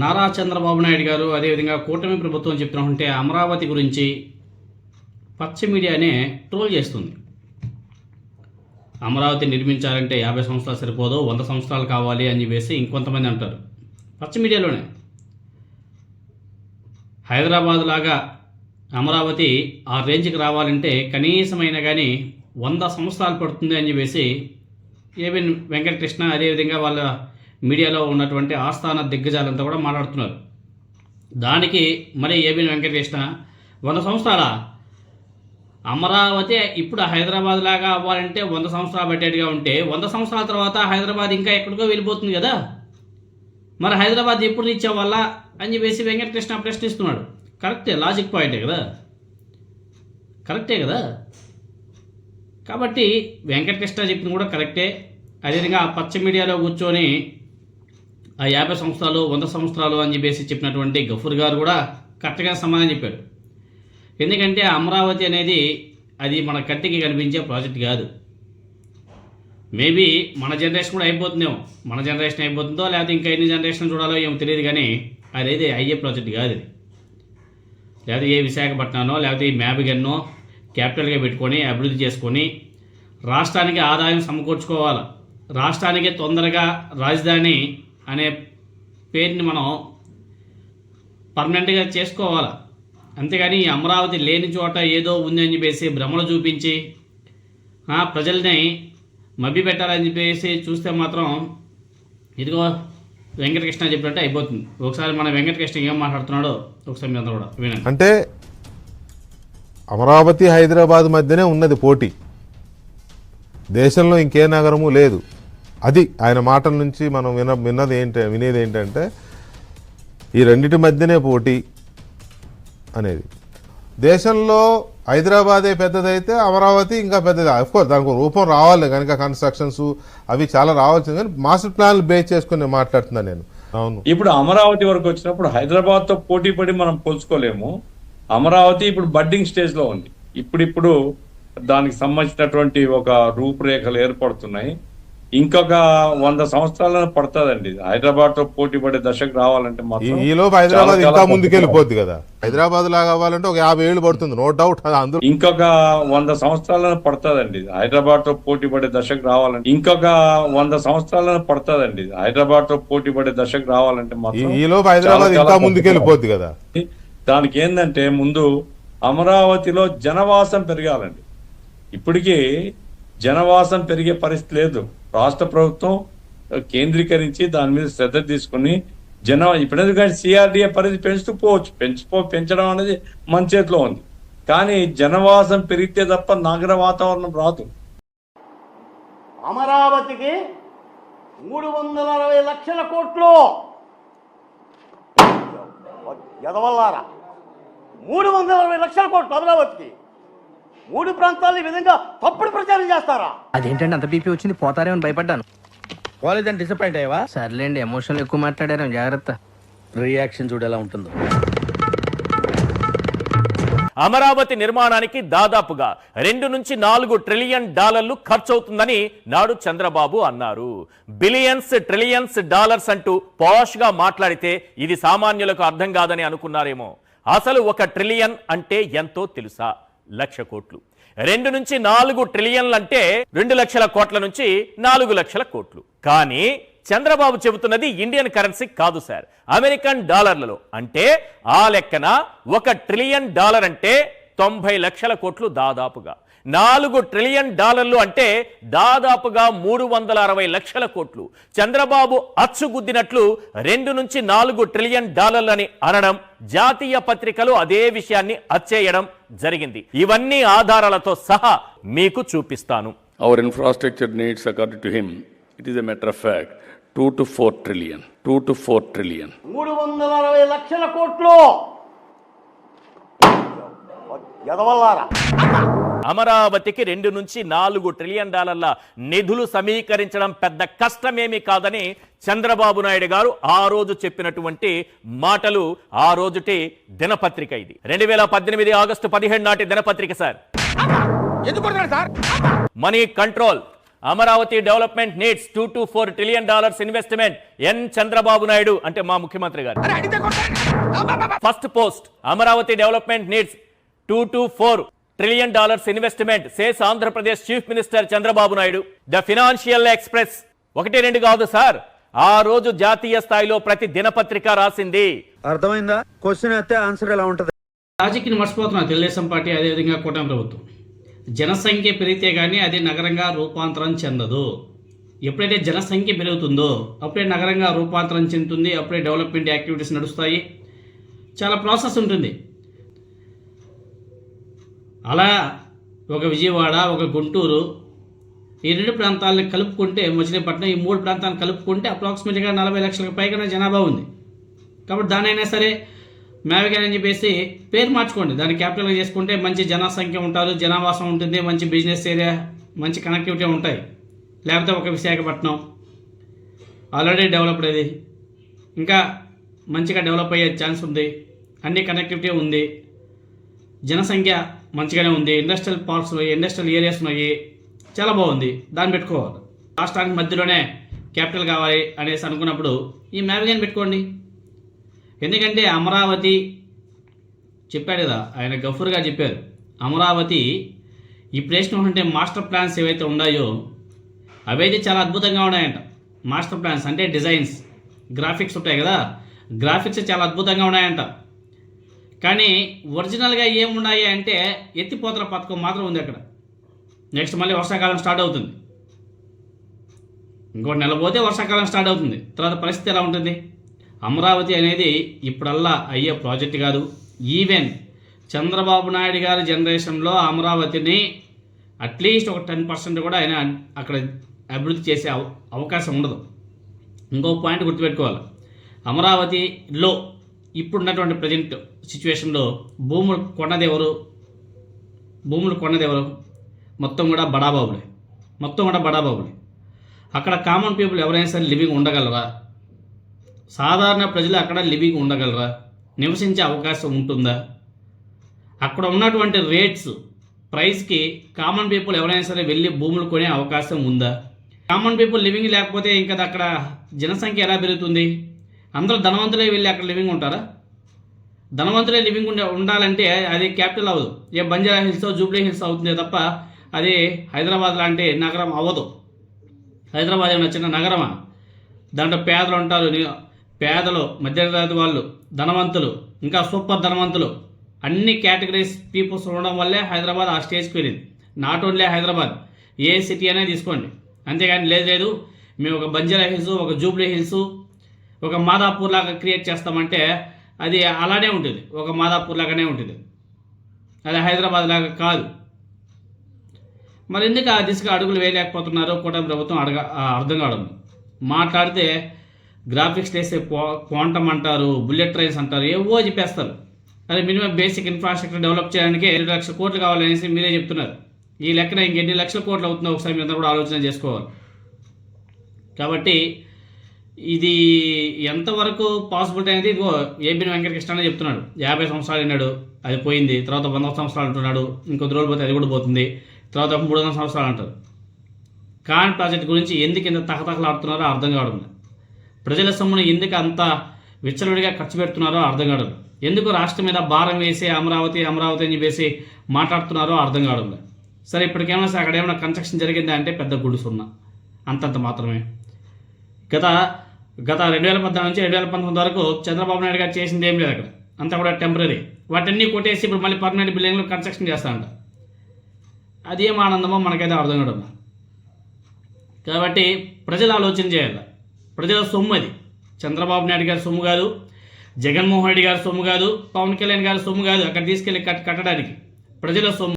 నారా చంద్రబాబు నాయుడు గారు అదేవిధంగా కూటమి ప్రభుత్వం చెప్తున్నట్టే అమరావతి గురించి పచ్చ మీడియానే ట్రోల్ చేస్తుంది. అమరావతి నిర్మించాలంటే 50 సంవత్సరాలు సరిపోదు, 100 సంవత్సరాలు కావాలి అని చెప్పేసి ఇంకొంతమంది అంటారు. పచ్చ మీడియాలోనే హైదరాబాద్ లాగా అమరావతి ఆ రేంజ్కి రావాలంటే కనీసమైనా కానీ 100 సంవత్సరాలు పడుతుంది అని చెప్పేసి ఏబిఎన్ వెంకటకృష్ణ అదేవిధంగా వాళ్ళ మీడియాలో ఉన్నటువంటి ఆస్థాన దిగ్గజాలంతా కూడా మాట్లాడుతున్నారు. దానికి మరి ఏబిఎన్ వెంకటకృష్ణ 100 సంవత్సరాల అమరావతి ఇప్పుడు హైదరాబాద్ లాగా అవ్వాలంటే 100 సంవత్సరాలు పట్టేట్టుగా ఉంటే 100 సంవత్సరాల తర్వాత హైదరాబాద్ ఇంకా ఎక్కడికో వెళ్ళిపోతుంది కదా, మరి హైదరాబాద్ ఎప్పుడు రీచ్ అవ్వాలా అని చెప్పేసి వెంకటకృష్ణ ప్రశ్నిస్తున్నాడు. కరెక్టే, లాజిక్ పాయింటే కదా, కరెక్టే కదా. కాబట్టి వెంకటకృష్ణ చెప్పింది కూడా కరెక్టే. అదేవిధంగా ఆ పచ్చ మీడియాలో కూర్చొని ఆ 50 సంవత్సరాలు 100 సంవత్సరాలు అని చెప్పేసి చెప్పినటువంటి గఫూర్ గారు కూడా కరెక్ట్గా సమాధానం చెప్పాడు. ఎందుకంటే అమరావతి అనేది అది మన కంటికి కనిపించే ప్రాజెక్ట్ కాదు. మేబీ మన జనరేషన్ కూడా అయిపోతుందేమో, మన జనరేషన్ అయిపోతుందో లేకపోతే ఇంకా ఎన్ని జనరేషన్ చూడాలో ఏమో తెలియదు, కానీ అదేది అయ్యే ప్రాజెక్ట్ కాదు. అది లేకపోతే ఏ విశాఖపట్నానో లేకపోతే ఈ మ్యాబిగన్నో క్యాపిటల్గా పెట్టుకొని అభివృద్ధి చేసుకొని రాష్ట్రానికి ఆదాయం సమకూర్చుకోవాలి, రాష్ట్రానికి తొందరగా రాజధాని అనే పేరుని మనం పర్మనెంట్గా చేసుకోవాలి. అంతేగాని అమరావతి లేని చోట ఏదో ఉంది అని చెప్పేసి భ్రమలు చూపించి ప్రజల్ని మభ్య పెట్టాలని చెప్పేసి చూస్తే మాత్రం ఇదిగో వెంకటకృష్ణ చెప్పినట్టు అయిపోతుంది. ఒకసారి మన వెంకటకృష్ణ ఏం మాట్లాడుతున్నాడో ఒకసారి మీద కూడా వినండి. అంటే అమరావతి హైదరాబాద్ మధ్యనే ఉన్నది పోటీ, దేశంలో ఇంకే నగరము లేదు. అది ఆయన మాటల నుంచి మనం వినేది ఏంటంటే ఈ రెండింటి మధ్యనే పోటీ అనేది. దేశంలో హైదరాబాదే పెద్దదైతే అమరావతి ఇంకా పెద్దది. అఫ్కోర్స్ దానికి రూపం రావాలి కనుక కన్స్ట్రక్షన్స్ అవి చాలా రావాల్సింది, కానీ మాస్టర్ ప్లాన్లు బేస్ చేసుకుని మాట్లాడుతున్నాను నేను. అవును, ఇప్పుడు అమరావతి వరకు వచ్చినప్పుడు హైదరాబాద్ తో పోటీ పడి మనం పోల్చుకోలేము. అమరావతి ఇప్పుడు బడ్డింగ్ స్టేజ్ లో ఉంది. ఇప్పుడు దానికి సంబంధించినటువంటి ఒక రూపురేఖలు ఏర్పడుతున్నాయి. ఇంకొక 100 సంవత్సరాలను పడుతుందండి హైదరాబాద్ తో పోటీ పడే దశకు రావాలంటే. ఈలోపు హైదరాబాద్ ఇంకా ముందుకెళ్ళిపోద్ది కదా, హైదరాబాద్ లాగా అవ్వాలంటే ఒక 50 ఏళ్ళు పడుతుంది, నో డౌట్. అందులో ఇంకొక 100 సంవత్సరాలను పడుతుందండి హైదరాబాద్ తో పోటీ పడే దశకు రావాలంటే. ఇంకొక 100 సంవత్సరాలను పడుతుందండి హైదరాబాద్ తో పోటీ పడే దశకు రావాలంటే. ఈలోపు హైదరాబాద్ ఇంకా ముందుకెళ్ళిపోద్ది కదా. దానికి ఏంటంటే ముందు అమరావతిలో జనవాసం పెరగాలండి. ఇప్పటికీ జనవాసం పెరిగే పరిస్థితి లేదు. రాష్ట్ర ప్రభుత్వం కేంద్రీకరించి దాని మీద శ్రద్ధ తీసుకుని ఇప్పుడు కానీ సిఆర్డిఏ పరిధి పెంచుతూ పోవచ్చు, పెంచడం అనేది మన చేతిలో ఉంది. కానీ జనవాసం పెరిగితే తప్ప నగర వాతావరణం రాదు. అమరావతికి 360 లక్షల కోట్లు ఎదవల్లారా, 360 లక్షల కోట్లు అమరావతికి. 3 ప్రాంతాలు ఈ విధంగా తప్పుడు ప్రచారం చేస్తారా? అదేంటంటే అంత బీపీ వచ్చింది, పోతారేమని భయపడ్డాను. కాలేజ్ అని డిసప్పాయింట్ అయ్యావా? సర్లేండి, ఎమోషనల్ ఎక్కువ మాట్లాడారు, జాగ్రత్త. రియాక్షన్ చూడు ఎలా ఉంటుందో. అమరావతి నిర్మాణానికి దాదాపుగా 2 నుంచి 4 ట్రిలియన్ డాలర్లు ఖర్చవుతుందని నాడు చంద్రబాబు అన్నారు. బిలియన్స్ ట్రిలియన్స్ డాలర్స్ అంటూ పాష్ గా మాట్లాడితే ఇది సామాన్యులకు అర్థం కాదని అనుకున్నారేమో. అసలు 1 ట్రిలియన్ అంటే ఎంతో తెలుసా? 1,00,000 కోట్లు. 2 నుంచి 4 ట్రిలియన్లు అంటే 2 లక్షల కోట్ల నుంచి 4 లక్షల కోట్లు. కానీ చంద్రబాబు చెబుతున్నది ఇండియన్ కరెన్సీ కాదు సార్, అమెరికన్ డాలర్లలో. అంటే ఆ లెక్కన 1 ట్రిలియన్ డాలర్ అంటే 90 లక్షల కోట్లు దాదాపుగా. 4 ట్రిలియన్ డాలర్లు అంటే దాదాపుగా 360 లక్షల కోట్లు. చంద్రబాబు అచ్చుగుద్దినట్లు 2 నుంచి 4 ట్రిలియన్ డాలర్లని అనడం, జాతీయ పత్రికలు అదే విషయాన్ని అచ్చేయడం జరిగింది. ఇవన్నీ ఆధారాలతో సహా మీకు చూపిస్తాను. Our infrastructure needs, according to him, it is a matter of fact, 2 to 4 trillion. 2 to 4 trillion. 360 లక్షల కోట్లు ఎదవల్లారా. అమరావతికి 2 నుంచి 4 ట్రిలియన్ డాలర్ల నిధులు సమీకరించడం పెద్ద కష్టమేమీ కాదని చంద్రబాబు నాయుడు గారు ఆ రోజు చెప్పినటువంటి మాటలు ఆ రోజుటి దినపత్రిక. ఇది 2018 ఆగస్టు 17 నాటి దినపత్రిక sir. Money control Amaravati development needs $2 to $4 trillion investment N Chandrababu Naidu అంటే మా ముఖ్యమంత్రి గారు. First post Amaravati development needs $2 to $4 trillion investment says Andhra Pradesh chief minister Chandrababu Naidu. The financial express 1-2 కాదు సార్, ఆ రోజు జాతీయ స్థాయిలో ప్రతి దినపత్రిక రాసింది. అర్థమైందా? క్వశ్చన్ అయితే ఆన్సర్ ఎలా ఉంటది? రాజకీయ మర్చిపోతున్నారు తెలుగుదేశం పార్టీ, అదేవిధంగా కూటమి ప్రభుత్వం. జనసంఖ్య పెరిగితే కానీ అది నగరంగా రూపాంతరం చెందదు. ఎప్పుడైతే జనసంఖ్య పెరుగుతుందో అప్పుడే నగరంగా రూపాంతరం చెందుతుంది, అప్పుడే డెవలప్మెంట్ యాక్టివిటీస్ నడుస్తాయి. చాలా ప్రాసెస్ ఉంటుంది. అలా ఒక విజయవాడ, ఒక గుంటూరు, ఈ 2 ప్రాంతాలను కలుపుకుంటే, మచిలీపట్నం, ఈ 3 ప్రాంతాలను కలుపుకుంటే అప్రాక్సిమేట్గా 40 లక్షలకు పైగానే జనాభా ఉంది. కాబట్టి దానైనా సరే మేవగాన్ అని చెప్పేసి పేరు మార్చుకోండి, దాన్ని క్యాపిటల్గా చేసుకుంటే మంచి జనసంఖ్య ఉంటారు, జనావాసం ఉంటుంది, మంచి బిజినెస్ ఏరియా, మంచి కనెక్టివిటీ ఉంటాయి. లేకపోతే ఒక విశాఖపట్నం ఆల్రెడీ డెవలప్డ్, అది ఇంకా మంచిగా డెవలప్ అయ్యే ఛాన్స్ ఉంది, అన్ని కనెక్టివిటీ ఉంది, జనసంఖ్య మంచిగానే ఉంది, ఇండస్ట్రియల్ పార్క్స్ ఉన్నాయి, ఇండస్ట్రియల్ ఏరియాస్ ఉన్నాయి, చాలా బాగుంది. దాన్ని పెట్టుకోవాలి. రాష్ట్రానికి మధ్యలోనే క్యాపిటల్ కావాలి అనేసి అనుకున్నప్పుడు ఈ మేవగాన్ పెట్టుకోండి. ఎందుకంటే అమరావతి చెప్పాడు కదా ఆయన, గఫూర్గా చెప్పారు, అమరావతి ఈ ప్లేస్లో ఉంటే మాస్టర్ ప్లాన్స్ ఏవైతే ఉన్నాయో అవైతే చాలా అద్భుతంగా ఉన్నాయంట. మాస్టర్ ప్లాన్స్ అంటే డిజైన్స్, గ్రాఫిక్స్ ఉంటాయి కదా, గ్రాఫిక్స్ చాలా అద్భుతంగా ఉన్నాయంట. కానీ ఒరిజినల్గా ఏమున్నాయి అంటే ఎత్తిపోతల పథకం మాత్రం ఉంది అక్కడ. నెక్స్ట్ మళ్ళీ వర్షాకాలం స్టార్ట్ అవుతుంది, ఇంకో నెల పోతే వర్షాకాలం స్టార్ట్ అవుతుంది. తర్వాత పరిస్థితి ఎలా ఉంటుంది? అమరావతి అనేది ఇప్పుడల్లా అయ్యే ప్రాజెక్ట్ కాదు. ఈవెన్ చంద్రబాబు నాయుడు గారి జనరేషన్లో అమరావతిని అట్లీస్ట్ ఒక 10% కూడా ఆయన అక్కడ అభివృద్ధి చేసే అవకాశం ఉండదు. ఇంకో పాయింట్ గుర్తుపెట్టుకోవాలి, అమరావతిలో ఇప్పుడున్నటువంటి ప్రజెంట్ సిచ్యువేషన్లో భూములు కొన్నదెవరు? మొత్తం కూడా బడాబాబులే. అక్కడ కామన్ పీపుల్ ఎవరైనా సరే లివింగ్ ఉండగలరా? సాధారణ ప్రజలు అక్కడ లివింగ్ ఉండగలరా? నివసించే అవకాశం ఉంటుందా? అక్కడ ఉన్నటువంటి రేట్స్, ప్రైస్కి కామన్ పీపుల్ ఎవరైనా సరే వెళ్ళి భూములు కొనే అవకాశం ఉందా? కామన్ పీపుల్ లివింగ్ లేకపోతే ఇంకా అక్కడ జనసంఖ్య ఎలా పెరుగుతుంది? అందరూ ధనవంతులే వెళ్ళి అక్కడ లివింగ్ ఉంటారా? ధనవంతులే లివింగ్ ఉండాలంటే అది క్యాపిటల్ అవ్వదు. ఏ బంజారా హిల్స్, జూబ్లీ హిల్స్ అవుతుంది తప్ప అది హైదరాబాద్ లాంటి నగరం అవ్వదు. హైదరాబాద్ ఏమైనా చిన్న నగరమా? దాంట్లో పేదలు ఉంటారు, పేదలు, మధ్యతరగతి వాళ్ళు, ధనవంతులు, ఇంకా సూపర్ ధనవంతులు, అన్ని కేటగిరీస్ పీపుల్స్ ఉండడం వల్లే హైదరాబాద్ ఆ స్టేజ్కి వెళ్ళింది. Not only Hyderabad, A city అనేది తీసుకోండి. అంతేగాని లేదు మేము ఒక బంజారా హిల్స్, ఒక జూబ్లీ హిల్స్, ఒక మాదాపూర్ లాగా క్రియేట్ చేస్తామంటే అది అలానే ఉంటుంది, ఒక మాదాపూర్ లాగానే ఉంటుంది, అది హైదరాబాద్ లాగా కాదు. మరి ఎందుకు ఆ దిశగా అడుగులు వేయలేకపోతున్నారో కూటమి ప్రభుత్వం అర్థం కావడం. మాట్లాడితే గ్రాఫిక్స్ వేసే క్వాంటమ్ అంటారు, బుల్లెట్ ట్రైన్స్ అంటారు, ఏవో చెప్పేస్తారు. అదే మినిమం బేసిక్ ఇన్ఫ్రాస్ట్రక్చర్ డెవలప్ చేయడానికి 2 లక్షల కోట్లు కావాలనేసి మీరే చెప్తున్నారు. ఈ లెక్కన ఇంకెన్ని లక్షల కోట్లు అవుతుందో ఒకసారి మీరు కూడా ఆలోచన చేసుకోవాలి. కాబట్టి ఇది ఎంతవరకు పాసిబిలిటీ అనేది ఇదిగో ఏబిఎన్ వెంకటకృష్ణ చెప్తున్నాడు. 50 సంవత్సరాలు అన్నాడు, అది పోయింది. తర్వాత 100 సంవత్సరాలు అంటున్నాడు, ఇంకొద్ది రోజులు పోతే అది కూడా పోతుంది. తర్వాత 300 సంవత్సరాలు అంటారు. కాన్ ప్రాజెక్ట్ గురించి ఎందుకు ఇంత తహతహలాడుతున్నారో అర్థం కావడం లేదు. ప్రజల సొమ్మును ఎందుకు అంత విచ్చలవిడిగా ఖర్చు పెడుతున్నారో అర్థం కావడం లేదు. ఎందుకు రాష్ట్రం మీద భారం వేసి అమరావతి అని చెప్పేసి మాట్లాడుతున్నారో అర్థం కావడం లేదు. సరే, ఇప్పటికేమైనా సరే అక్కడ ఏమైనా కన్స్ట్రక్షన్ జరిగిందా అంటే పెద్ద గుడిసున్నా, అంతంత మాత్రమే. గత 2014 నుంచి 2019 వరకు చంద్రబాబు నాయుడు గారు చేసింది ఏం లేదు అక్కడ, అంతా కూడా టెంపరీ. వాటన్నీ కొట్టేసి ఇప్పుడు మళ్ళీ పర్మనెంట్ బిల్డింగ్లు కన్స్ట్రక్షన్ చేస్తారంట. అదేం ఆనందమో మనకైతే అర్థం కావడం. కాబట్టి ప్రజలు ఆలోచన చేయాలి. ప్రజల సొమ్ము అది. చంద్రబాబు నాయుడు గారి సొమ్ము కాదు, జగన్మోహన్ రెడ్డి గారి సొమ్ము కాదు, పవన్ కళ్యాణ్ గారి సొమ్ము కాదు. అక్కడ తీసుకెళ్ళి కట్టడానికి ప్రజల సొమ్ము.